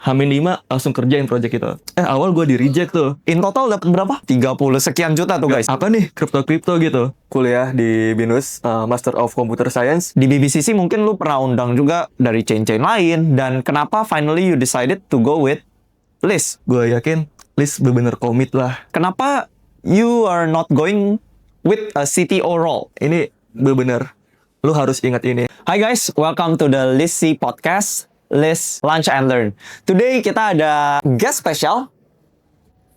H-5 langsung kerjain project itu. Awal gue di reject tuh. In total dapat berapa? 30 sekian juta tuh guys. Apa nih kripto gitu. Kuliah di BINUS, Master of Computer Science. Di BBCC mungkin lu pernah undang juga dari chain-chain lain. Dan kenapa finally you decided to go with Liz? Gue yakin Liz bener-bener komit lah. Kenapa you are not going with a CTO role? Ini bener-bener lu harus ingat ini. Hi guys, welcome to the Liz C Podcast, Liz Lunch and Learn. Today kita ada guest special.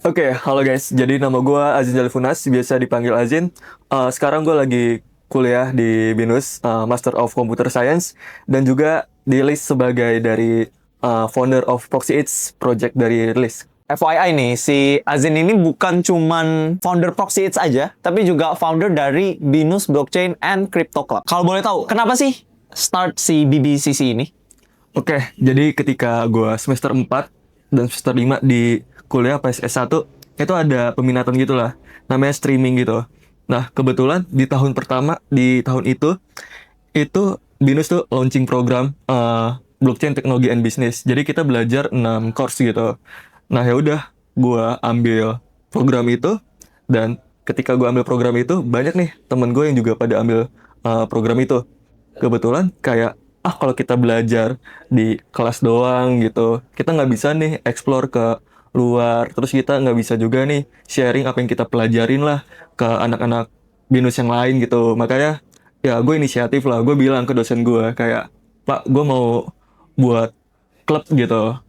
Oke, halo guys. Jadi nama gue Azin Jalifunas, biasa dipanggil Azin. Sekarang gue lagi kuliah di BINUS, Master of Computer Science, dan juga di list sebagai dari founder of ProxyEats, project dari list. FYI nih, si Azin ini bukan cuman founder ProxyEats aja, tapi juga founder dari BINUS Blockchain and Crypto Club. Kalau boleh tahu, kenapa sih start si BBCC ini? Oke, jadi ketika gue semester 4 dan semester 5 di kuliah pas S1, itu ada peminatan gitu lah, namanya streaming gitu. Nah, kebetulan di tahun pertama, di tahun itu BINUS tuh launching program Blockchain Technology and Business. Jadi kita belajar 6 course gitu. Nah ya udah, gue ambil program itu, dan ketika gue ambil program itu, banyak nih temen gue yang juga pada ambil program itu. Kebetulan kayak, kalau kita belajar di kelas doang gitu, kita nggak bisa nih explore ke luar, terus kita nggak bisa juga nih sharing apa yang kita pelajarin lah ke anak-anak BINUS yang lain gitu. Makanya ya gue inisiatif lah, gue bilang ke dosen gue kayak, Pak, gue mau buat klub gitu.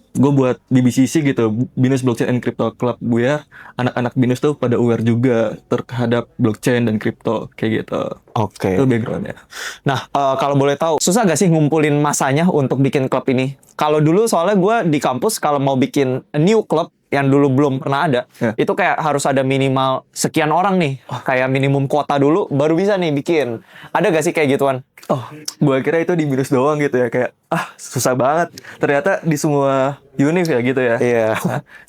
Gue buat BBCC gitu, BINUS Blockchain and Crypto Club, biar anak-anak BINUS tuh pada aware juga terhadap blockchain dan crypto kayak gitu. Oke. Itu backgroundnya. Nah, kalau boleh tahu, susah gak sih ngumpulin masanya untuk bikin klub ini? Kalau dulu soalnya gue di kampus kalau mau bikin a new club yang dulu belum pernah ada, itu kayak harus ada minimal sekian orang nih. Kayak minimum kuota dulu baru bisa nih bikin. Ada gak sih kayak gituan? Gue kira itu di BINUS doang gitu ya, kayak susah banget. Ternyata di semua univ ya gitu ya. Iya.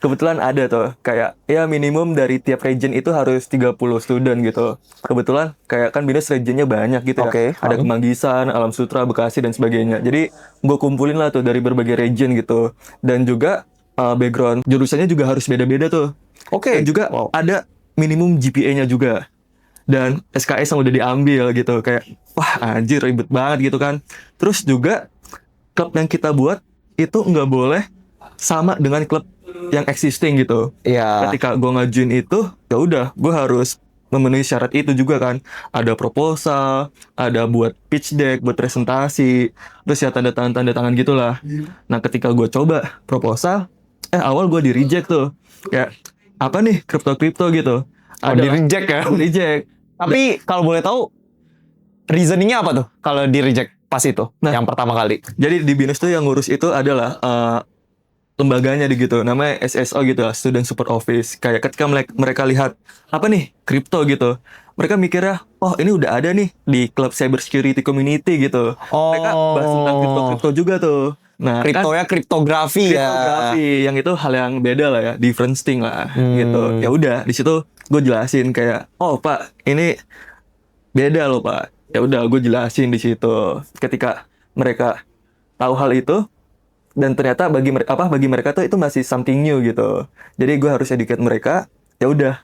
Kebetulan ada tuh, kayak ya minimum dari tiap region itu harus 30 student gitu. Kebetulan kayak kan BINUS regionnya banyak gitu ya. Oke. Ada Kemanggisan, Alam Sutra, Bekasi dan sebagainya. Jadi gue kumpulin lah tuh dari berbagai region gitu. Dan juga background jurusannya juga harus beda-beda tuh. Oke. Dan juga ada minimum GPA-nya juga. Dan SKS yang udah diambil gitu. Kayak, wah anjir ribet banget gitu kan. Terus juga klub yang kita buat itu nggak boleh sama dengan klub yang existing gitu. Iya. Ketika gue ngajuin itu, ya udah, gue harus memenuhi syarat itu juga kan. Ada proposal, ada buat pitch deck, buat presentasi, terus ya tanda tangan gitulah. Nah ketika gue coba proposal, awal gue di reject tuh. Kayak, apa nih kripto gitu. Di reject ya? Reject. Tapi kalau boleh tahu, reasoningnya apa tuh kalau di reject pas itu, yang pertama kali? Jadi di BINUS tuh yang ngurus itu adalah lembaganya gitu, namanya SSO gitu, Student Support Office. Kayak ketika mereka lihat apa nih kripto gitu, mereka mikirnya, ini udah ada nih di klub cyber security community gitu. Mereka bahas tentang kripto juga tuh. Nah, kriptonya kan, kriptografi ya. Yang itu hal yang beda lah ya, different thing lah gitu. Ya udah, di situ gue jelasin kayak, Pak, ini beda loh Pak. Ya udah, gue jelasin di situ. Ketika mereka tahu hal itu, dan ternyata bagi mereka tuh itu masih something new gitu. Jadi gue harus educate mereka. Ya udah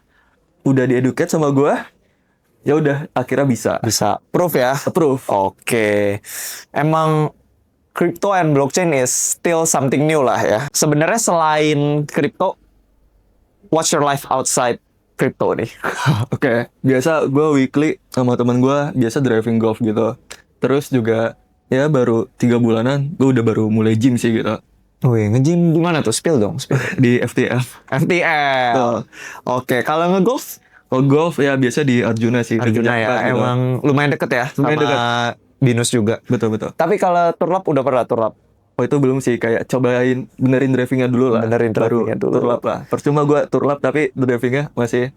dieducate sama gue. Ya udah, akhirnya bisa Proof ya. Approve. Oke. Emang crypto and blockchain is still something new lah ya. Sebenarnya selain crypto, what's your life outside crypto nih? Oke. Biasa gue weekly sama teman gue biasa driving golf gitu. Terus juga ya baru 3 bulanan gue udah baru mulai gym sih gitu. Wih, nge-gym di mana tuh? Spill dong. Di FTF. FTL. Oke, kalau nge-golf? Kalau golf ya biasa di Arjuna sih. Arjuna ya, gitu. Emang lumayan deket ya lumayan sama deket. BINUS juga. Betul. Tapi kalau turlap udah pernah turlap? Itu belum sih, kayak cobain benerin drivingnya dulu lah. Baru turlap lah. Percuma gue turlap tapi drivingnya masih.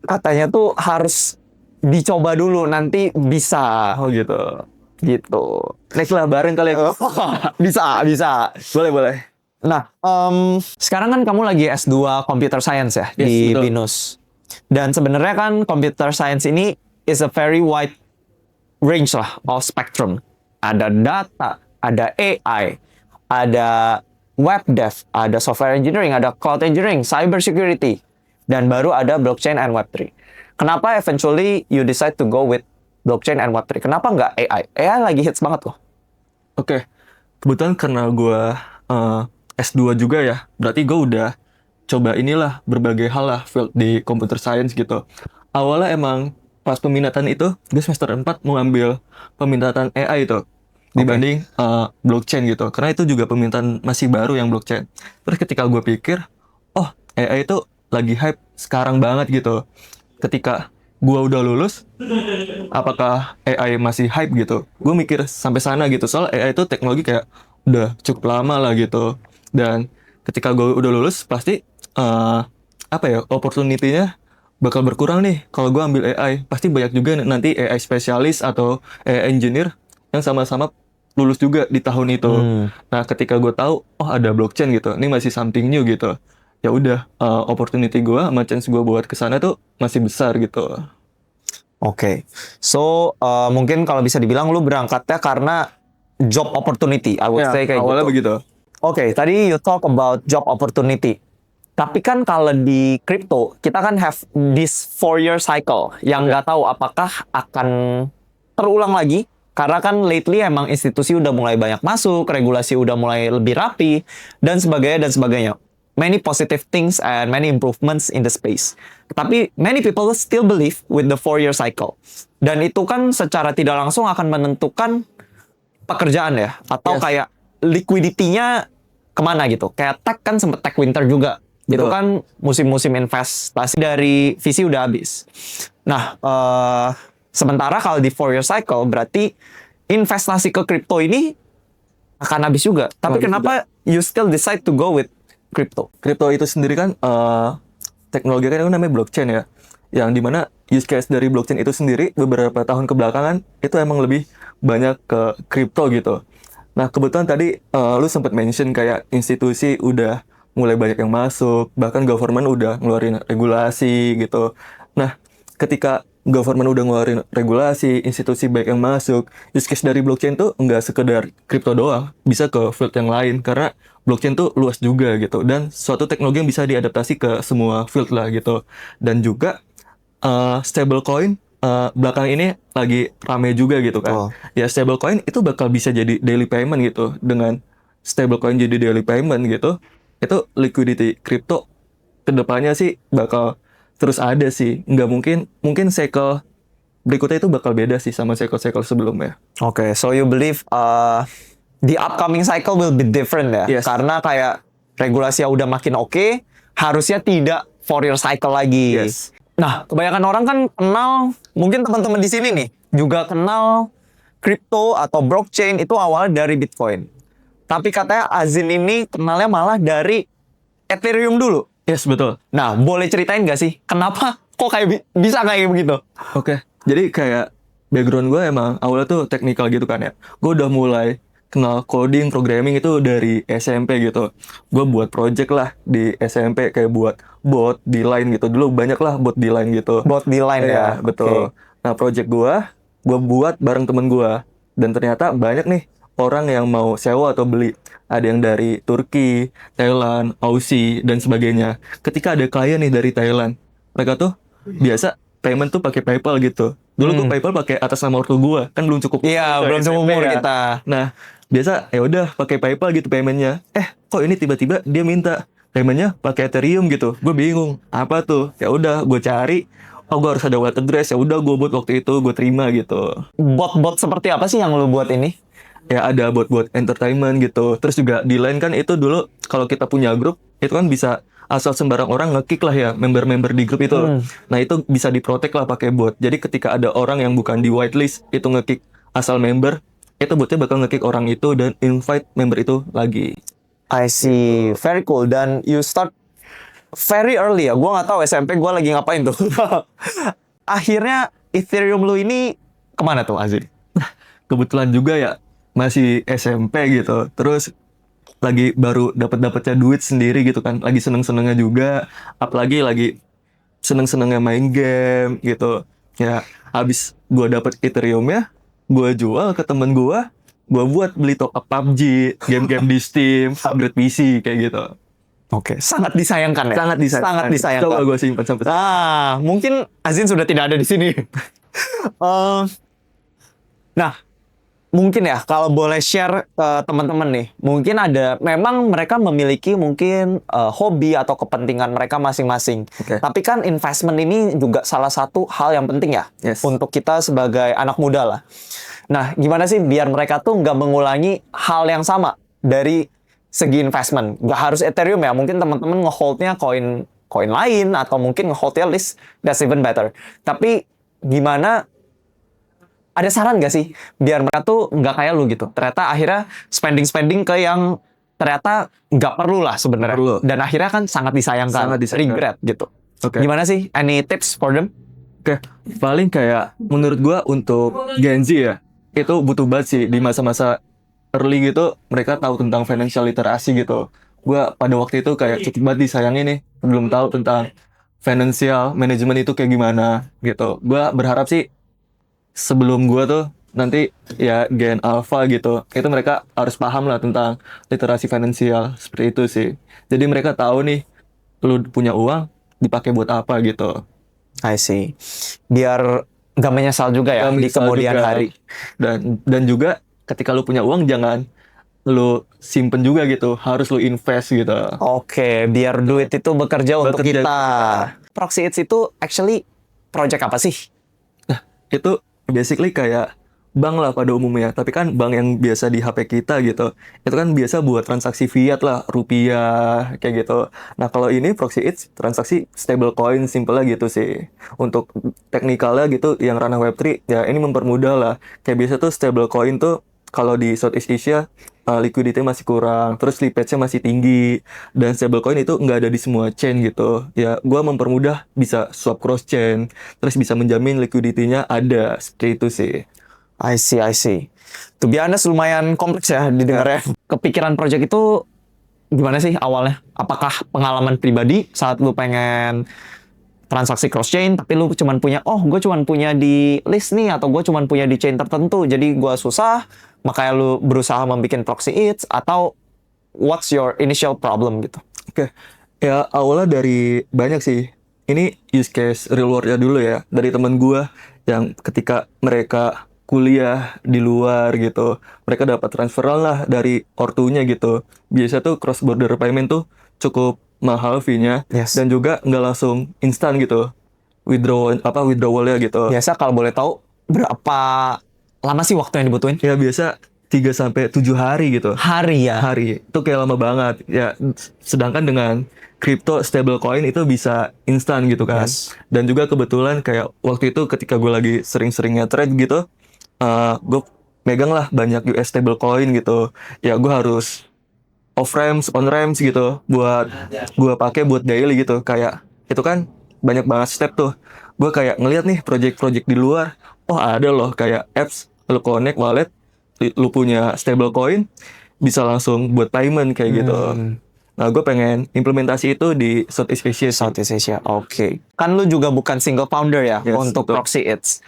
Katanya tuh harus dicoba dulu, nanti bisa. Gitu. Next lah bareng kali ya. Bisa. Boleh. Nah, sekarang kan kamu lagi S2 Computer Science ya, di betul. BINUS. Dan sebenarnya kan Computer Science ini is a very wide range lah of spectrum. Ada data, ada AI, ada web dev, ada software engineering, ada cloud engineering, cyber security, dan baru ada blockchain and Web3. Kenapa eventually you decide to go with blockchain and Web3? Kenapa nggak AI? AI lagi hits banget loh. Oke, kebetulan karena gue S2 juga ya, berarti gue udah coba inilah berbagai hal lah field di computer science gitu. Awalnya emang pas peminatan itu, gue semester 4 mau ambil peminatan AI itu dibanding blockchain gitu. Karena itu juga peminatan masih baru yang blockchain. Terus ketika gue pikir, oh AI itu lagi hype sekarang banget gitu. Ketika gue udah lulus, apakah AI masih hype gitu? Gue mikir sampai sana gitu. Soal AI itu teknologi kayak udah cukup lama lah gitu. Dan ketika gue udah lulus, pasti opportunity-nya bakal berkurang nih. Kalau gue ambil AI, pasti banyak juga nanti AI spesialis atau AI engineer yang sama-sama lulus juga di tahun itu. Nah, ketika gue tahu, oh ada blockchain gitu, ini masih something new gitu. Ya udah, opportunity gue sama chance gue buat kesana tuh masih besar gitu. Oke, so mungkin kalau bisa dibilang lu berangkatnya karena job opportunity, I would say kayak awalnya gitu. begitu. Oke, tadi you talk about job opportunity. Tapi kan kalau di crypto, kita kan have this 4-year cycle yang nggak tahu apakah akan terulang lagi. Karena kan lately emang institusi udah mulai banyak masuk, regulasi udah mulai lebih rapi, dan sebagainya, dan sebagainya. Many positive things and many improvements in the space. Tapi many people still believe with the 4-year cycle. Dan itu kan secara tidak langsung akan menentukan pekerjaan ya. Atau Yes. kayak liquidity-nya kemana gitu. Kayak tech kan sempet tech winter juga. Itu Betul. kan musim-musim investasi dari VC udah habis. Nah, sementara kalau di 4-year cycle berarti investasi ke kripto ini akan habis juga. Tapi Habis kenapa you still decide to go with crypto? Kripto itu sendiri kan teknologi kan itu namanya blockchain ya. Yang dimana use case dari blockchain itu sendiri beberapa tahun kebelakangan itu emang lebih banyak ke kripto gitu. Nah, kebetulan tadi lu sempat mention kayak institusi udah mulai banyak yang masuk, bahkan government udah ngeluarin regulasi gitu. Nah, ketika government udah ngeluarin regulasi, institusi baik yang masuk, use case dari blockchain tuh nggak sekedar kripto doang, bisa ke field yang lain, karena blockchain tuh luas juga gitu, dan suatu teknologi yang bisa diadaptasi ke semua field lah gitu. Dan juga stablecoin belakang ini lagi rame juga gitu kan. Oh. Ya stablecoin itu bakal bisa jadi daily payment gitu. Dengan stablecoin jadi daily payment gitu, itu liquidity crypto kedepannya sih bakal terus ada sih. Nggak mungkin cycle berikutnya itu bakal beda sih sama cycle-cycle sebelumnya. Oke, so you believe the upcoming cycle will be different ya? Yes. Karena kayak regulasi udah makin oke, harusnya tidak 4-year cycle lagi. Yes. Nah, kebanyakan orang kan kenal, mungkin teman-teman di sini nih juga kenal crypto atau blockchain itu awalnya dari Bitcoin. Tapi katanya Azin ini kenalnya malah dari Ethereum dulu. Yes, betul. Nah, boleh ceritain nggak sih kenapa kok kayak bisa kayak begitu? Oke, jadi kayak background gue emang awalnya tuh teknikal gitu kan ya. Gue udah mulai kenal coding, programming itu dari SMP gitu. Gue buat project lah di SMP, kayak buat bot di Line gitu. Dulu banyak lah bot di Line gitu. Bot di Line ya? Betul. Oke. Nah, project gue buat bareng temen gue. Dan ternyata banyak nih orang yang mau sewa atau beli. Ada yang dari Turki, Thailand, Aussie, dan sebagainya. Ketika ada klien nih dari Thailand, mereka tuh biasa payment tuh pakai PayPal gitu. Dulu gue PayPal pakai atas nama ortu gue, kan belum cukup. Iya, belum SMP seumur ya. kita. Nah, biasa ya udah pakai PayPal gitu paymentnya. Kok ini tiba-tiba dia minta paymentnya pakai Ethereum gitu. Gue bingung, apa tuh? Ya udah gue cari. Oh, gue harus ada wallet address. Ya udah gue buat waktu itu, gue terima gitu. Bot-bot seperti apa sih yang lu buat ini? Ya ada buat entertainment gitu. Terus juga di Line kan itu dulu kalau kita punya grup itu kan bisa asal sembarang orang nge-kick lah ya member-member di grup itu. Nah itu bisa diprotek lah pakai bot. Jadi ketika ada orang yang bukan di whitelist itu nge-kick asal member, itu botnya bakal nge-kick orang itu dan invite member itu lagi. I see, very cool. Dan you start very early ya. Gua nggak tahu SMP gua lagi ngapain tuh. Akhirnya Ethereum lu ini kemana tuh, Azin? Kebetulan juga ya masih SMP gitu. Terus lagi baru dapetnya duit sendiri gitu kan. Lagi seneng-senengnya juga. Apalagi lagi seneng-senengnya main game gitu. Ya habis gue dapet Ethereum ya, gue jual ke temen gue. gue buat beli top up PUBG, game-game di Steam, upgrade PC kayak gitu. Oke, sangat disayangkan ya. Sangat disayangkan. Sangat disayangkan. Coba gue simpan sampai sekarang. Nah, mungkin Azin sudah tidak ada di sini. Nah, mungkin ya kalau boleh share ke teman-teman nih, mungkin ada memang mereka memiliki mungkin hobi atau kepentingan mereka masing-masing. Oke. Tapi kan investment ini juga salah satu hal yang penting ya Yes. untuk kita sebagai anak muda lah. Nah, gimana sih biar mereka tuh nggak mengulangi hal yang sama dari segi investment? Nggak harus Ethereum ya, mungkin teman-teman ngeholdnya koin lain atau mungkin ngeholdnya list, that's even better. Tapi gimana? Ada saran nggak sih biar mereka tuh nggak kayak lu gitu? Ternyata akhirnya spending ke yang ternyata nggak perlu lah sebenarnya. Perlu. Dan akhirnya kan sangat disayangkan, Sangat disayangkan. regret gitu. Oke. Gimana sih? Any tips for them? Oke, paling kayak menurut gua untuk Gen Z ya, itu butuh banget sih di masa-masa early gitu, mereka tahu tentang financial literasi gitu. Gua pada waktu itu kayak cukup banget disayangin nih, belum tahu tentang financial management itu kayak gimana gitu. Gua berharap sih sebelum gua tuh nanti ya Gen Alpha gitu, itu mereka harus paham lah tentang literasi finansial seperti itu sih. Jadi mereka tahu nih, lu punya uang dipakai buat apa gitu. I see. Biar nggak menyesal juga ya Nggak di menyesal kemudian juga. hari. Dan juga ketika lu punya uang jangan lu simpen juga gitu, harus lu invest gitu. Oke, biar duit itu bekerja untuk Bekerja. kita. Proxy Eats itu actually project apa sih? Itu basically kayak bank lah pada umumnya, tapi kan bank yang biasa di HP kita gitu. Itu kan biasa buat transaksi fiat lah, rupiah kayak gitu. Nah, kalau ini Proxy Eats transaksi stablecoin simple lah gitu sih. Untuk teknikalnya gitu yang ranah Web3 ya ini mempermudah lah. Kayak biasa tuh stablecoin tuh kalau di Southeast Asia liquidity masih kurang, terus slippage-nya masih tinggi, dan stablecoin itu nggak ada di semua chain gitu. Ya, gua mempermudah bisa swap cross chain, terus bisa menjamin liquidity-nya ada, seperti itu sih. I see. To be honest, lumayan kompleks ya didengarnya. Kepikiran project itu gimana sih awalnya? Apakah pengalaman pribadi saat lu pengen transaksi cross chain, tapi lu cuman punya, gue cuman punya di list nih, atau gue cuman punya di chain tertentu, jadi gue susah, makanya lu berusaha membuat Proxy Eats, atau what's your initial problem gitu? Oke, ya awalnya dari banyak sih. Ini use case real world-nya dulu ya. Dari temen gua yang ketika mereka kuliah di luar gitu, mereka dapat transferan lah dari ortunya gitu. Biasa tuh cross border payment tuh cukup mahal fee-nya, Yes. dan juga nggak langsung instan gitu. Withdrawalnya gitu. Biasa kalau boleh tahu, berapa lama sih waktu yang dibutuhin? Ya biasa 3-7 hari gitu. Hari ya? Hari itu kayak lama banget ya, sedangkan dengan crypto stablecoin itu bisa instan gitu kan. Yes. Dan juga kebetulan kayak waktu itu ketika gue lagi sering-seringnya trade gitu, gue megang lah banyak US stablecoin gitu ya, gue harus off ramps on ramps gitu buat gue pakai buat daily gitu. Kayak itu kan banyak banget step tuh, gue kayak ngeliat nih project-project di luar, ada loh kayak apps lu connect wallet, lu punya stablecoin, bisa langsung buat payment kayak gitu. Nah, gue pengen implementasi itu di Southeast Asia sih. Southeast Asia, oke. Kan lu juga bukan single founder ya Yes, untuk betul. Proxy Eats.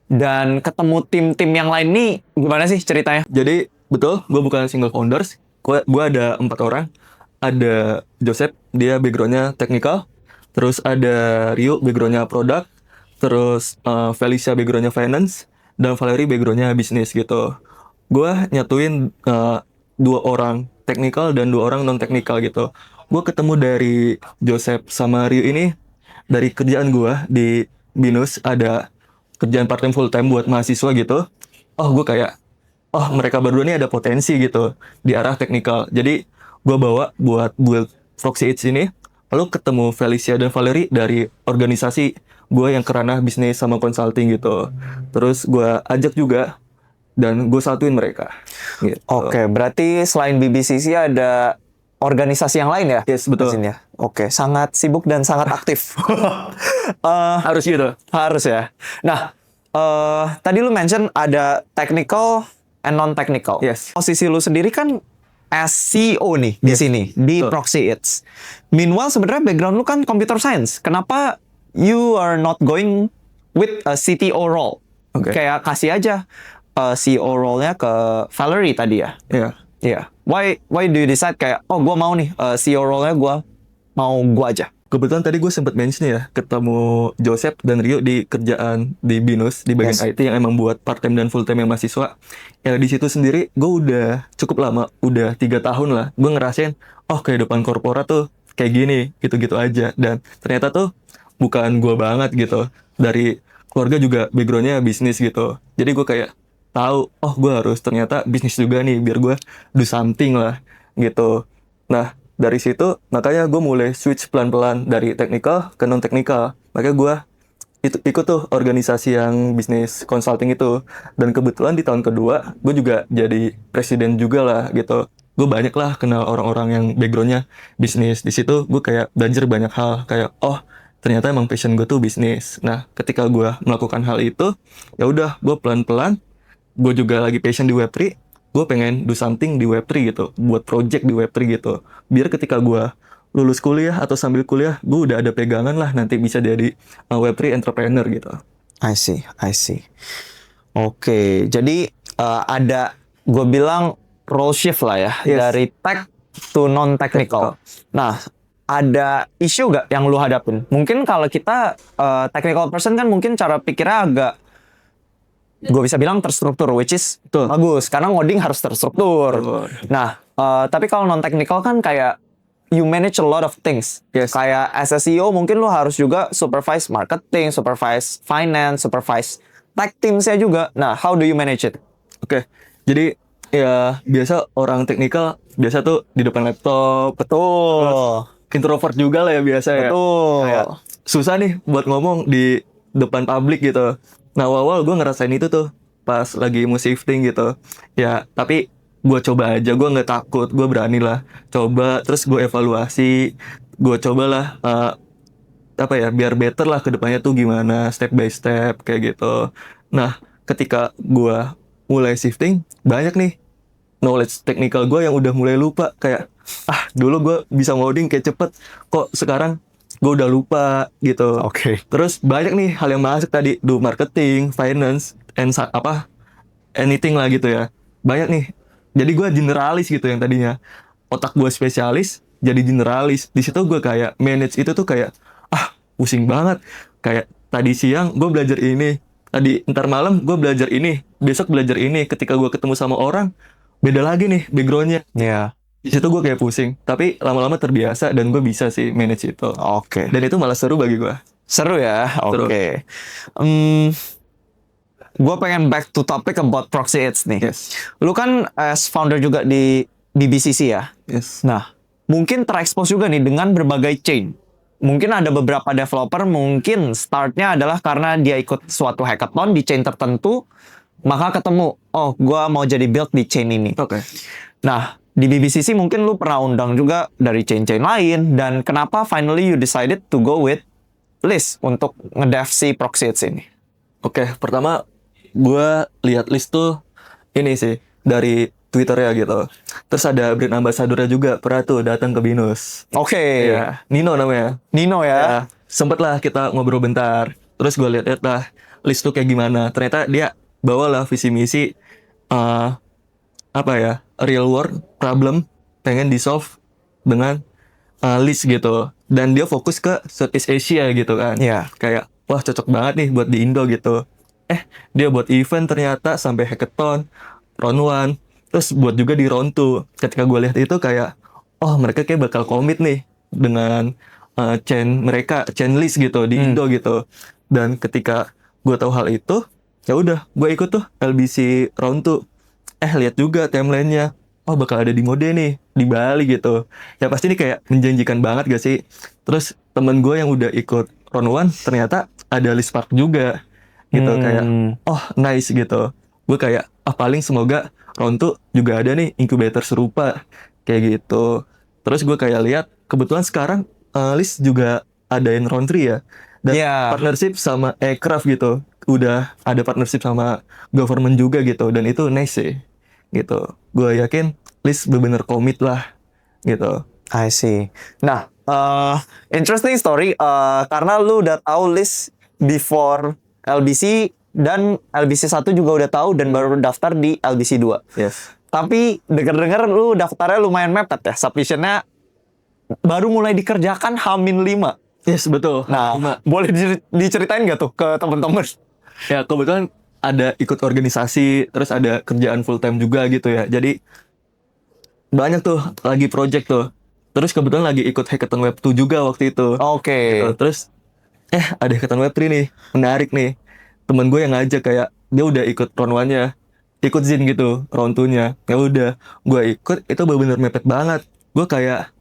Dan ketemu tim-tim yang lain nih, gimana sih ceritanya? Jadi betul, gue bukan single founders. Gue ada 4 orang. Ada Joseph, dia backgroundnya technical. Terus ada Rio, backgroundnya product. Terus Felicia, backgroundnya finance. Dan Valerie, backgroundnya bisnis gitu. Gue nyatuin 2 orang technical dan 2 orang non technical gitu. Gue ketemu dari Joseph sama Rio ini dari kerjaan gue di Binus, ada kerjaan part time full time buat mahasiswa gitu. Gue kayak mereka berdua ini ada potensi gitu di arah teknikal. Jadi gue bawa buat build Proxy Eats ini. Lalu ketemu Felicia dan Valerie dari organisasi gue yang kerana bisnis sama consulting gitu. Terus gue ajak juga dan gue satuin mereka. Gitu. Oke, berarti selain BBCC ada organisasi yang lain ya? Yes, betul. Di sini ya? Oke, sangat sibuk dan sangat aktif. Harus gitu. Harus ya. Nah, tadi lu mention ada technical and non-technical. Yes. Posisi lu sendiri kan as CEO nih di Yes. sini, di Betul. Proxy Eats. Meanwhile, sebenarnya background lu kan computer science. Kenapa you are not going with a CTO role? Oke. Kayak kasih aja CEO role-nya ke Valerie tadi ya. Iya. Iya. Why do you decide kayak gue mau nih CEO role-nya gue aja. Kebetulan tadi gue sempat mention ya, ketemu Joseph dan Rio di kerjaan di Binus, di bagian Yes. IT yang emang buat part time dan full time yang mahasiswa. Ya di situ sendiri gue udah cukup lama, udah 3 tahun lah. Gue ngerasain, oh kehidupan korporat tuh kayak gini, gitu-gitu aja. Dan ternyata tuh bukan gue banget gitu. Dari keluarga juga backgroundnya bisnis gitu. Jadi gue kayak tahu, oh gue harus ternyata bisnis juga nih, biar gue do something lah gitu. Nah, dari situ makanya gue mulai switch pelan-pelan dari technical ke non technical. Makanya gue ikut tuh organisasi yang bisnis consulting itu, dan kebetulan di tahun kedua gue juga jadi presiden juga lah gitu. Gue banyak lah kenal orang-orang yang backgroundnya bisnis. Di situ gue kayak belajar banyak hal, kayak oh ternyata emang passion gue tuh bisnis. Nah ketika gue melakukan hal itu, ya udah gue pelan-pelan, gue juga lagi passion di Web3, gue pengen do something di Web3 gitu, buat project di Web3 gitu, biar ketika gue lulus kuliah atau sambil kuliah, gue udah ada pegangan lah nanti bisa jadi Web3 entrepreneur gitu. I see. Oke, jadi ada gue bilang role shift lah ya, Yes. dari tech to non technical. Nah, ada isu gak yang lu hadapin? Mungkin kalau kita technical person kan mungkin cara pikirnya agak, gue bisa bilang terstruktur, which is Betul. bagus karena ngoding harus terstruktur. Betul. Nah, tapi kalau non technical kan kayak you manage a lot of things. Yes. Kayak as a CEO mungkin lu harus juga supervise marketing, supervise finance, supervise tech teams-nya juga. Nah, how do you manage it? Oke, jadi ya biasa orang teknikal biasa tuh di depan laptop, Betul. introvert juga lah ya biasa ya. Betul. Kayak susah nih buat ngomong di depan publik gitu. Nah awal-awal gue ngerasain itu tuh pas lagi mau shifting gitu. Ya tapi gue coba aja, gue nggak takut, gue berani lah coba. Terus gue evaluasi, gue cobalah apa ya biar better lah ke depannya tuh gimana, step by step kayak gitu. Nah ketika gue mulai shifting, banyak nih knowledge technical gue yang udah mulai lupa. Kayak dulu gue bisa ngoding kayak cepet, kok sekarang gue udah lupa gitu. Oke. Terus banyak nih hal yang masuk tadi, do marketing, finance, and anything lah gitu ya. Banyak nih. Jadi gue generalis gitu, yang tadinya otak gue spesialis jadi generalis. Di situ gue kayak manage itu tuh kayak pusing banget. Kayak tadi siang gue belajar ini, tadi ntar malam gue belajar ini, besok belajar ini. Ketika gue ketemu sama orang beda lagi nih backgroundnya. Ya. Di situ gue kayak pusing, tapi lama-lama terbiasa dan gue bisa sih manage itu. Oke. Dan itu malah seru bagi gue. Seru ya. Seru. Oke. Gue pengen back to topic about Proxy Ads nih. Yes. Lu kan as founder juga di BBCC ya. Yes. Nah, mungkin terekspos juga nih dengan berbagai chain. Mungkin ada beberapa developer mungkin startnya adalah karena dia ikut suatu hackathon di chain tertentu, maka ketemu, oh gua mau jadi build di chain ini. Oke. Nah, di BBCC mungkin lu pernah undang juga dari chain-chain lain, dan kenapa finally you decided to go with Liz untuk ngedev si Proxy Ads ini? Oke, pertama gue lihat list tuh ini sih dari Twitter ya gitu. Terus ada brand ambassador-nya juga pernah tuh datang ke Binus. Oke. Ya, Nino namanya. Nino ya. Ya, sempet lah kita ngobrol bentar. Terus gue lihat lah list tuh kayak gimana. Ternyata dia bawa lah visi misi real world problem pengen di solve dengan list gitu. Dan dia fokus ke Southeast Asia gitu kan. Iya. Kayak wah cocok banget nih buat di Indo gitu. Dia buat event ternyata sampai hackathon, round 1, terus buat juga di round 2. Ketika gue lihat itu kayak, oh mereka kayak bakal komit nih dengan chain mereka, chain list gitu di Indo gitu. Dan ketika gue tahu hal itu, ya udah gue ikut tuh LBC round 2. Lihat juga timelinenya, oh bakal ada di mode nih di Bali gitu. Ya pasti ini kayak menjanjikan banget gak sih. Terus temen gue yang udah ikut round 1 ternyata ada list park juga gitu. Kayak oh nice gitu. Gue kayak paling semoga round 2 juga ada nih incubator serupa kayak gitu. Terus gue kayak lihat kebetulan sekarang list juga adain round 3 ya. Dan partnership sama Aircraft gitu. Udah ada partnership sama government juga gitu. Dan itu nice sih gitu. Gue yakin list bener-bener komit lah gitu. I see. Nah, interesting story. Karena lu udah tahu list before LBC, dan LBC 1 juga udah tahu dan baru daftar di LBC 2. Yes. Tapi denger-denger lu daftarnya lumayan mepet ya. Submissionnya baru mulai dikerjakan H-5. Yes, betul. Nah, boleh diceritain nggak tuh ke temen-temen? Ya, kebetulan ada ikut organisasi, terus ada kerjaan full time juga gitu ya. Jadi banyak tuh lagi project tuh. Terus kebetulan lagi ikut hackathon Web 2 juga waktu itu. Oke. Gitu. Terus ada hackathon Web 3 nih, menarik nih. Temen gue yang ngajak kayak dia udah ikut round 1-nya, ikut Zin gitu, round 2-nya. Ya udah, gue ikut, itu bener-bener mepet banget. Gue kayak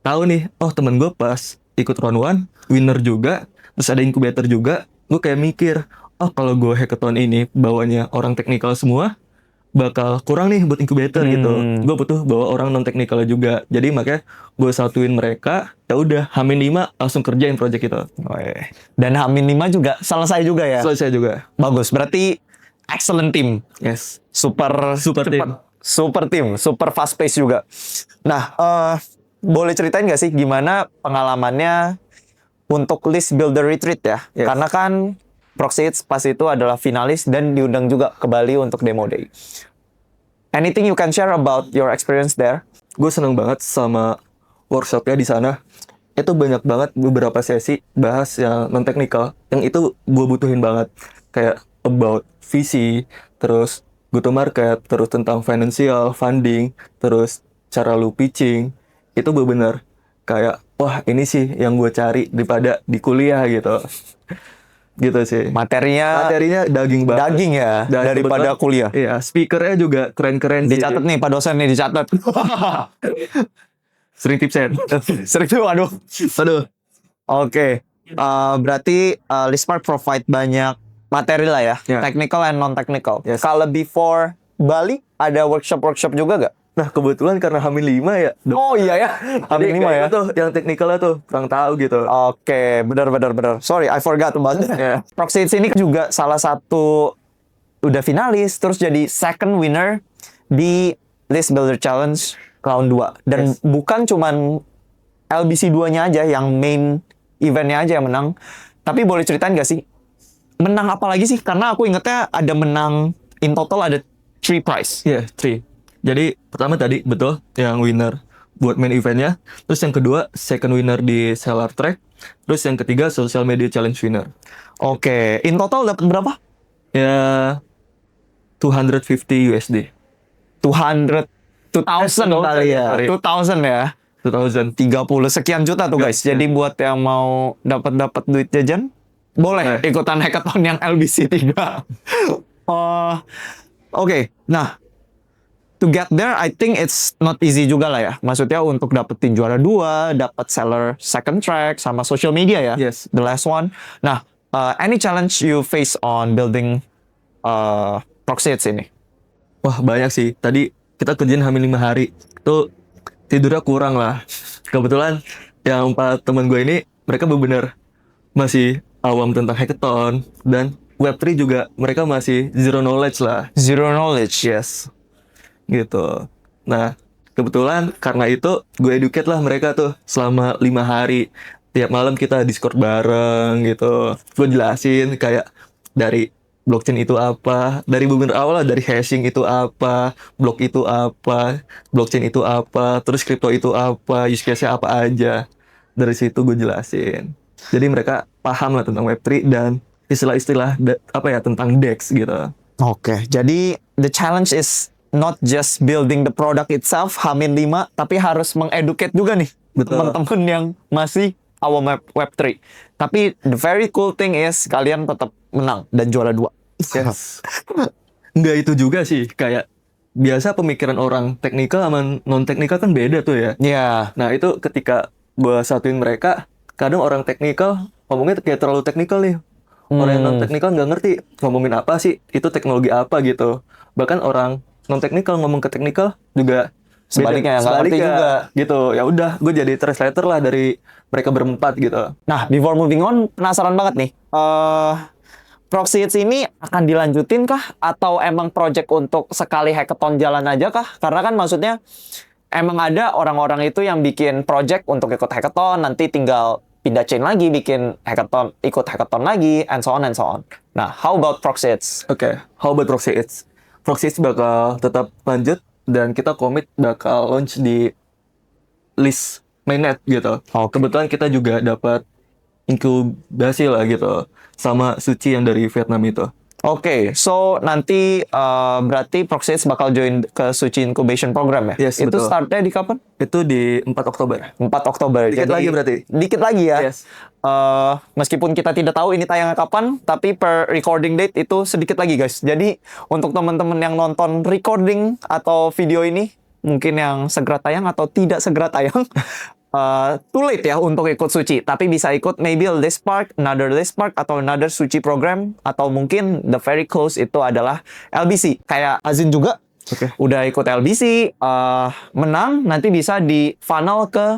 tahu nih, oh temen gue pas ikut round 1, winner juga, terus ada incubator juga. Gue kayak mikir, oh kalau gue hackathon ini bawanya orang teknikal semua, bakal kurang nih buat incubator gitu. Gue butuh bawa orang non teknikal juga. Jadi makanya gue satuin mereka. Ya udah, H-5 langsung kerjain project itu. Dan H-5 juga selesai juga ya. Selesai juga. Bagus. Berarti excellent team. Yes. Super Super cepat. team. Super team, super fast pace juga. Nah, boleh ceritain nggak sih gimana pengalamannya untuk list builder retreat ya? Yes. Karena kan Proxeeds pas itu adalah finalis dan diundang juga ke Bali untuk demo day. Anything you can share about your experience there? Gue seneng banget sama workshopnya di sana. Itu banyak banget beberapa sesi bahas yang non teknikal, yang itu gue butuhin banget. Kayak about visi, terus go to market, terus tentang financial, funding, terus cara lu pitching. Itu bener-bener kayak wah ini sih yang gue cari daripada di kuliah gitu. Gitu sih. Materinya daging banget. daging ya, Dan daripada kebetulan- kuliah. Iya, speakernya juga keren-keren sih. Dicatat nih Pak dosen nih, dicatat. Sering tipsen. Serius, waduh. Aduh. Oke. Berarti Lismart provide banyak materi lah ya, Ya. technical and non technical. Yes. Kalau before Bali ada workshop juga gak? Nah, kebetulan karena H-5 ya. Oh iya ya, Jadi H-5 ya. kayaknya tuh yang teknikalnya tuh kurang tahu gitu. Oke, benar. Sorry, I forgot about that. Yeah. Proxeeds ini juga salah satu udah finalis, terus jadi second winner di List Builder Challenge round 2. Dan Yes. bukan cuman LBC 2-nya aja yang main eventnya aja yang menang. Tapi boleh ceritain gak sih? Menang apa lagi sih? Karena aku ingetnya ada menang, in total ada 3 prize. Iya, 3. Jadi pertama tadi betul yang winner buat main eventnya. Terus yang kedua second winner di seller track. Terus yang ketiga social media challenge winner. Oke, in total dapat berapa? Ya 250 USD. 200 2000 kali ya. Sorry. 2000 ya. 2000. 30 sekian juta tuh guys. Yes, Jadi buat yang mau dapat duit jajan, boleh ikutan hackathon yang LBC 3. Oke. Nah, to get there I think it's not easy juga lah ya. Maksudnya untuk dapetin juara 2, dapat seller second track sama social media ya. Yes. The last one. Nah, any challenge you face on building Proxeeds ini? Wah, banyak sih. Tadi kita kerjain hamil 5 hari. Itu tidurnya kurang lah. Kebetulan yang 4 teman gue ini mereka benar-benar masih awam tentang hackathon dan Web3 juga mereka masih zero knowledge lah. Zero knowledge. Yes. Gitu. Nah, kebetulan karena itu gue educate lah mereka tuh selama 5 hari. Tiap malam kita Discord bareng gitu. Gue jelasin kayak dari blockchain itu apa, dari beberapa awal lah, dari hashing itu apa, blok itu apa, blockchain itu apa, terus crypto itu apa, use case-nya apa aja. Dari situ gue jelasin. Jadi mereka paham lah tentang Web3 dan istilah-istilah apa ya tentang DEX gitu. Oke, jadi the challenge is not just building the product itself, H-5, tapi harus mengeducate juga nih Betul. teman-teman yang masih awam Web3. Tapi the very cool thing is kalian tetap menang dan juara 2. Yes. Enggak itu juga sih, kayak biasa pemikiran orang teknikal sama non teknikal kan beda tuh ya. Iya. Nah itu ketika gue satuin mereka, kadang orang teknikal ngomongnya kayak terlalu teknikal nih. Orang yang non teknikal nggak ngerti ngomongin apa sih, itu teknologi apa gitu. Bahkan orang non teknikal ngomong ke teknikal juga Sebaliknya, nggak ngerti juga. gitu. Ya udah, gue jadi translator lah dari mereka berempat gitu. Nah, before moving on, penasaran banget nih. Proxeeds ini akan dilanjutin kah? Atau emang project untuk sekali hackathon jalan aja kah? Karena kan maksudnya emang ada orang-orang itu yang bikin project untuk ikut hackathon, nanti tinggal pindah chain lagi, bikin hackathon, ikut hackathon lagi, and so on and so on. Nah, how about Proxits? Oke, how about Proxy It's? Proxy It's bakal tetap lanjut dan kita komit bakal launch di list mainnet gitu. Oke. Kebetulan kita juga dapat inkubasi lah gitu sama Suci yang dari Vietnam itu. Oke, so nanti berarti Proxits bakal join ke Suci Incubation Program ya? Yes, Itu betul. startnya di kapan? Itu di 4 Oktober. 4 Oktober. Dikit lagi berarti? Dikit lagi ya. Yes. Meskipun kita tidak tahu ini tayangnya kapan, tapi per recording date itu sedikit lagi guys. Jadi untuk teman-teman yang nonton recording atau video ini, mungkin yang segera tayang atau tidak segera tayang, too late ya untuk ikut Suci. Tapi bisa ikut maybe List Park, another List Park, atau another Suci program, atau mungkin the very close itu adalah LBC. Kayak Azin juga. Oke. Udah ikut LBC, menang, nanti bisa di funnel ke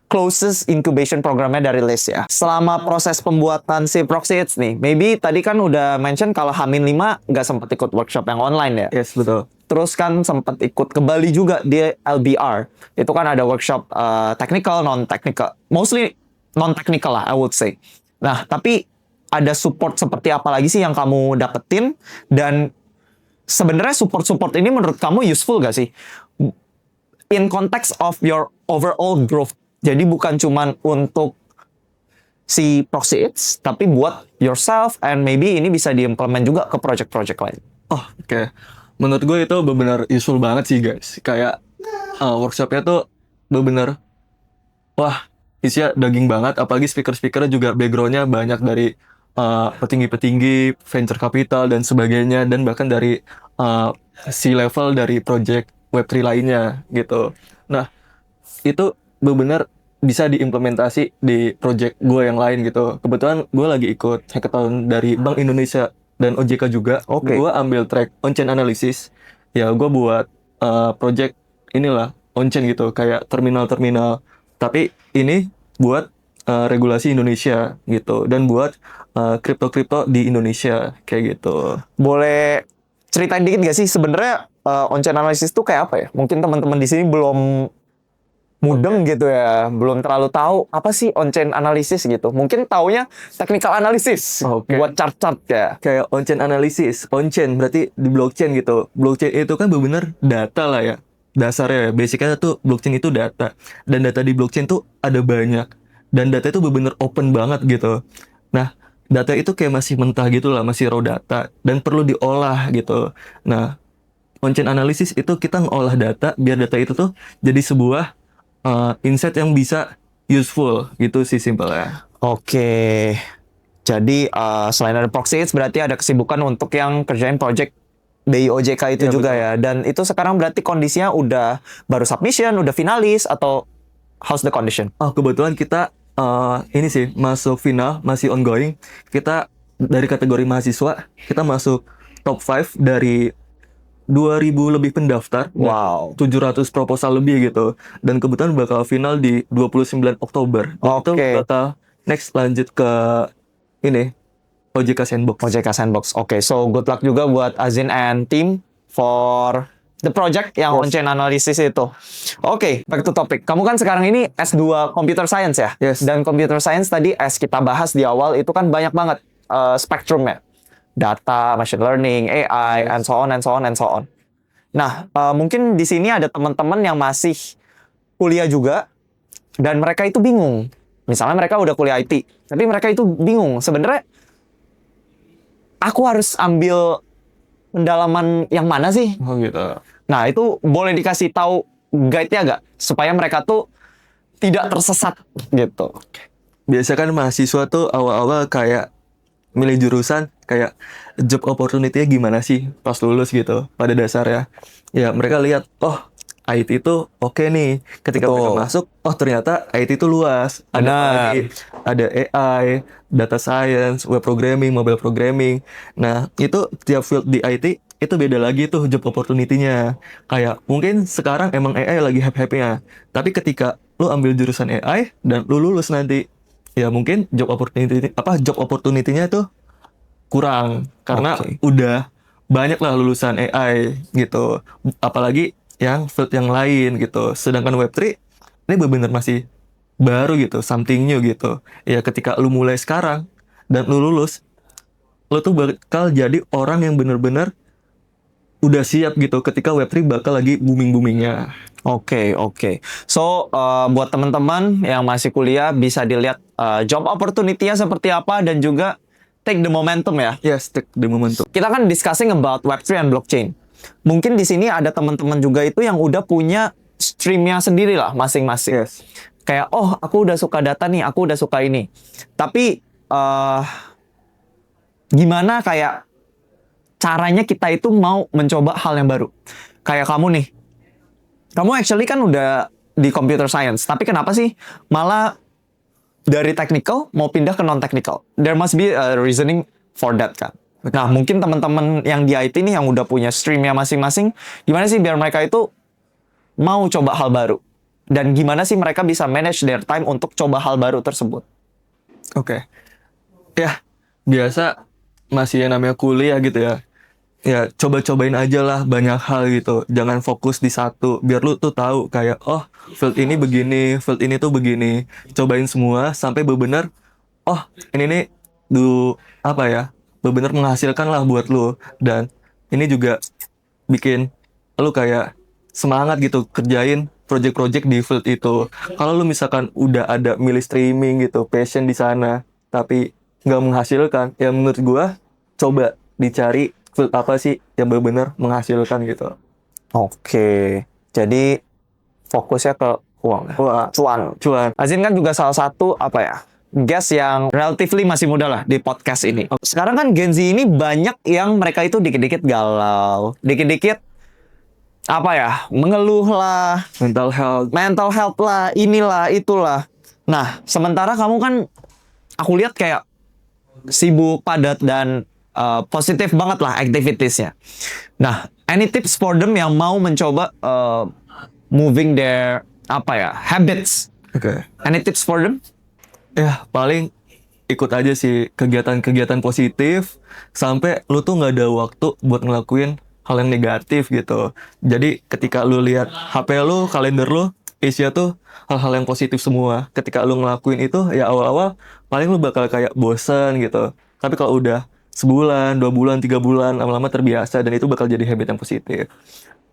closest incubation programnya dari List ya. Selama proses pembuatan si Proxits nih, maybe tadi kan udah mention kalau H-5 nggak sempat ikut workshop yang online ya. Yes, betul. Terus kan sempat ikut ke Bali juga di LBR. Itu kan ada workshop technical, non-technical. Mostly non-technical lah, I would say. Nah, tapi ada support seperti apa lagi sih yang kamu dapetin? Dan sebenarnya support-support ini menurut kamu useful gak sih? In context of your overall growth. Jadi bukan cuman untuk si Proxits, tapi buat yourself and maybe ini bisa diimplement juga ke project-project lain. Oh, oke. Menurut gue itu benar-benar useful banget sih guys. Kayak workshopnya tuh benar-benar wah, isinya daging banget. Apalagi speaker-speakernya juga backgroundnya banyak dari petinggi-petinggi, venture capital dan sebagainya. Dan bahkan dari C-level dari project Web3 lainnya gitu. Nah, itu benar-benar bisa diimplementasi di project gue yang lain gitu. Kebetulan gue lagi ikut hackathon dari Bank Indonesia dan OJK juga. Oke. Gue ambil track on-chain analysis. Ya gue buat project inilah on-chain gitu, kayak terminal-terminal. Tapi ini buat regulasi Indonesia gitu, dan buat kripto-kripto di Indonesia kayak gitu. Boleh ceritain dikit gak sih sebenarnya on-chain analysis itu kayak apa ya? Mungkin teman-teman di sini belum mudeng gitu ya, belum terlalu tahu apa sih on-chain analysis gitu. Mungkin taunya technical analysis Oke. buat chart-chart ya. Kayak on-chain analysis, on-chain berarti di blockchain gitu. Blockchain itu kan benar-benar data lah ya, dasarnya ya. Basicnya tuh blockchain itu data, dan data di blockchain tuh ada banyak, dan data itu benar-benar open banget gitu. Nah, data itu kayak masih mentah gitu lah, masih raw data, dan perlu diolah gitu. Nah, on-chain analysis itu kita ngolah data biar data itu tuh jadi sebuah insight yang bisa useful gitu sih simpelnya. Oke. Jadi selain ada Proxits berarti ada kesibukan untuk yang kerjain project BIOJK itu Iya, juga betul. ya. Dan itu sekarang berarti kondisinya udah baru submission, udah finalis atau how's the condition? Oh, kebetulan kita ini sih masuk final, masih ongoing. Kita dari kategori mahasiswa, kita masuk top 5 dari 2.000 lebih pendaftar. Wow. 700 proposal lebih gitu. Dan kebetulan bakal final di 29 Oktober. Dan itu Oke. bakal next lanjut ke ini OJK Sandbox. OJK Sandbox. Oke, so good luck juga buat Azin and team for the project yang Yes. on-chain analysis itu. Oke, back to topic. Kamu kan sekarang ini S2 Computer Science ya? Yes. Dan Computer Science tadi as kita bahas di awal itu kan banyak banget spektrumnya. Data, machine learning, AI, and so on, and so on, and so on. Nah, mungkin di sini ada teman-teman yang masih kuliah juga, dan mereka itu bingung. Misalnya mereka udah kuliah IT, tapi mereka itu bingung. Sebenarnya aku harus ambil pendalaman yang mana sih? Oh gitu. Nah, itu boleh dikasih tahu guide-nya nggak? Supaya mereka tuh tidak tersesat gitu. Biasa kan mahasiswa tuh awal-awal kayak milih jurusan, kayak job opportunity-nya gimana sih pas lulus gitu pada dasarnya. Ya mereka lihat, oh IT itu oke nih. Ketika Betul. mereka masuk, oh ternyata IT itu luas. Benar. Ada AI, data science, web programming, mobile programming. Nah itu tiap field di IT itu beda lagi tuh job opportunity-nya. Kayak mungkin sekarang emang AI lagi hype-hype-nya. Tapi ketika lu ambil jurusan AI dan lu lulus nanti, ya mungkin job opportunity-nya tuh kurang karena Oke. udah banyak lah lulusan AI gitu, apalagi yang field yang lain gitu. Sedangkan Web3 ini benar-benar masih baru gitu, something new gitu. Ya ketika lu mulai sekarang dan lu lulus, lo tuh bakal jadi orang yang bener-bener udah siap gitu ketika Web3 bakal lagi booming-boomingnya. Oke. So, buat teman-teman yang masih kuliah bisa dilihat job opportunity-nya seperti apa dan juga take the momentum ya. Yes, take the momentum. Kita kan discussing about Web3 and blockchain. Mungkin di sini ada teman-teman juga itu yang udah punya streamnya sendiri lah masing-masing. Yes. Kayak, oh aku udah suka data nih, aku udah suka ini. Tapi gimana kayak caranya kita itu mau mencoba hal yang baru. Kayak kamu nih. Kamu actually kan udah di computer science, tapi kenapa sih malah dari technical mau pindah ke non-technical? There must be a reasoning for that kan. Nah, mungkin teman-teman yang di IT nih yang udah punya streamnya masing-masing, gimana sih biar mereka itu mau coba hal baru? Dan gimana sih mereka bisa manage their time untuk coba hal baru tersebut? Oke. Ya, biasa masih yang namanya kuliah gitu ya. Ya, coba-cobain aja lah banyak hal gitu. Jangan fokus di satu. Biar lu tuh tahu kayak, oh, field ini begini, field ini tuh begini. Cobain semua sampai benar-benar, oh, ini nih apa ya? Benar-benar menghasilkan lah buat lu. Dan ini juga bikin lu kayak semangat gitu kerjain project-project di field itu. Kalau lu misalkan udah ada milih streaming gitu, passion di sana, tapi nggak menghasilkan, ya menurut gua coba dicari field apa sih yang benar-benar menghasilkan gitu. Oke, jadi fokusnya ke uang. Wah, cuan. Azin kan juga salah satu apa ya, guest yang relatively masih muda lah di podcast ini. Sekarang kan Gen Z ini banyak yang mereka itu dikit-dikit galau, dikit-dikit apa ya, mengeluh lah, mental health lah, inilah itulah. Nah, sementara kamu kan aku lihat kayak sibuk, padat dan positif banget lah activitiesnya. Nah, any tips for them yang mau mencoba moving their apa ya habits? Oke. Any tips for them? Ya, paling ikut aja sih kegiatan-kegiatan positif sampai lu tuh nggak ada waktu buat ngelakuin hal yang negatif gitu. Jadi ketika lu lihat HP lu, kalender lu, isinya tuh hal-hal yang positif semua. Ketika lu ngelakuin itu, ya awal-awal paling lu bakal kayak bosen gitu. Tapi kalau udah sebulan, 2 bulan, 3 bulan, lama-lama terbiasa dan itu bakal jadi habit yang positif.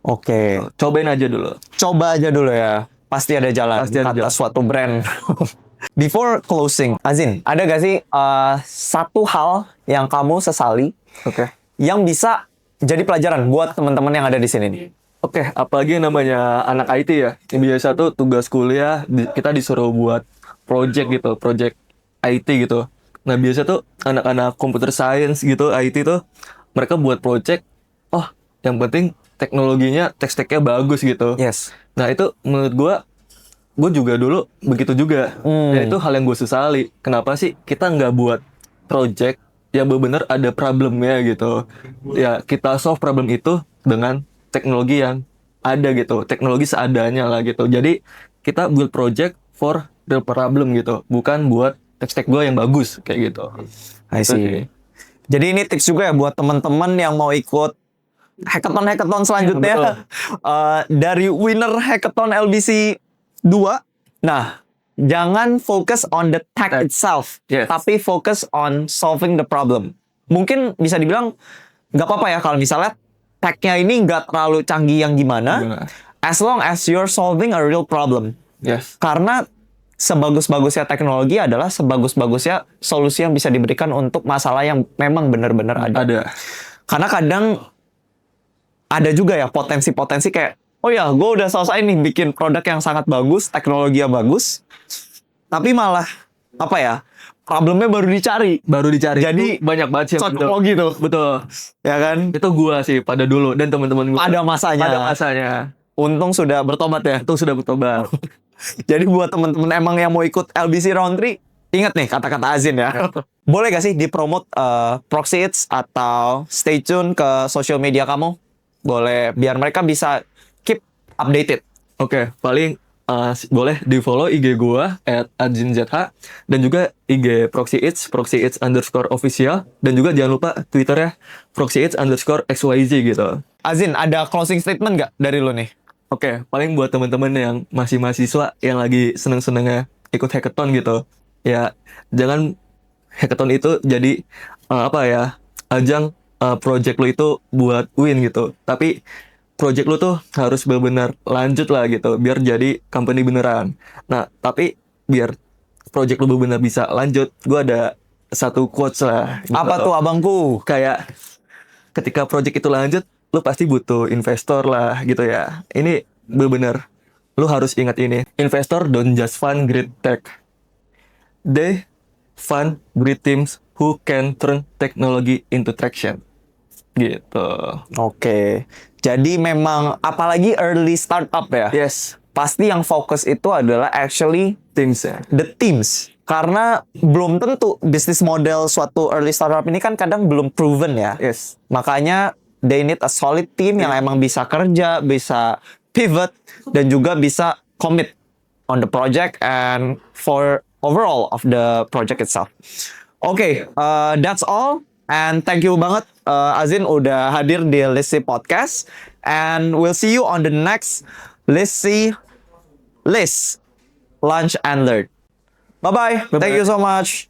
Oke, Cobain aja dulu. coba aja dulu ya. Pasti ada jalan Pasti ada kata jalan. suatu brand. Before closing, Azin, ada gak sih satu hal yang kamu sesali Oke. yang bisa jadi pelajaran buat teman-teman yang ada di sini nih? Oke, apalagi yang namanya anak IT ya. Yang biasa tuh tugas kuliah kita disuruh buat project gitu, project IT gitu. Nah, biasa tuh anak-anak computer science gitu, IT tuh mereka buat project, oh, yang penting teknologinya, tech-technya bagus gitu. Yes. Nah, itu menurut gue juga dulu begitu juga. Dan itu hal yang gue sesali. Kenapa sih kita nggak buat project yang benar-benar ada problemnya gitu. Ya, kita solve problem itu dengan teknologi yang ada gitu. Teknologi seadanya lah gitu. Jadi, kita build project for the problem gitu. Bukan buat tech-tech gue yang bagus, kayak gitu. I Itu see. sih. Jadi ini tips juga ya buat teman-teman yang mau ikut hackathon selanjutnya. Dari winner hackathon LBC 2. Nah, jangan fokus on the tech itself, Yes. tapi fokus on solving the problem. Mungkin bisa dibilang nggak apa-apa ya kalau misalnya tech-nya ini nggak terlalu canggih yang gimana, Gimana? as long as you're solving a real problem. Yes. Karena sebagus-bagusnya teknologi adalah sebagus-bagusnya solusi yang bisa diberikan untuk masalah yang memang benar-benar ada. Ada. Karena kadang ada juga ya potensi-potensi kayak, oh ya, gue udah selesai nih bikin produk yang sangat bagus, teknologi yang bagus, tapi malah apa ya, problemnya baru dicari. Jadi Itu banyak banget sih. yang cocok gitu, Betul. ya kan? Itu gua sih pada dulu dan teman-teman gua. Pada masanya. Pada masanya. Untung sudah bertobat ya. Itu sudah bertobat. Jadi buat temen-temen emang yang mau ikut LBC Round 3, ingat nih kata-kata Azin ya. Boleh gak sih dipromot Proxy Eats atau stay tune ke social media kamu? Boleh, biar mereka bisa keep updated. Oke, paling boleh di follow IG gua @adzinzh dan juga IG Proxy Eats _official dan juga jangan lupa Twitternya Proxy Eats _xyz gitu. Azin, ada closing statement gak dari lo nih? Oke, paling buat teman-teman yang masih mahasiswa yang lagi seneng-senengnya ikut hackathon gitu, ya jangan hackathon itu jadi apa ya, ajang project lu itu buat win gitu. Tapi project lu tuh harus benar-benar lanjut lah gitu, biar jadi company beneran. Nah, tapi biar project lu benar-benar bisa lanjut, gue ada satu quotes lah. Gitu. Apa tuh abangku? Kayak ketika project itu lanjut, lu pasti butuh investor lah gitu ya. Ini benar-benar lu harus ingat ini. Investor don't just fund great tech. They fund great teams who can turn technology into traction. Gitu. Oke. Jadi memang apalagi early startup ya. Yes, Pasti yang fokus itu adalah actually teams ya. the teams. Karena belum tentu bisnis model suatu early startup ini kan kadang belum proven ya. Yes. Makanya they need a solid team yang emang bisa kerja, bisa pivot, dan juga bisa commit on the project and for overall of the project itself. Oke, that's all. And thank you banget Azin udah hadir di Lisi Podcast. And we'll see you on the next Lisi Lunch and Learn. Bye-bye. Thank you so much.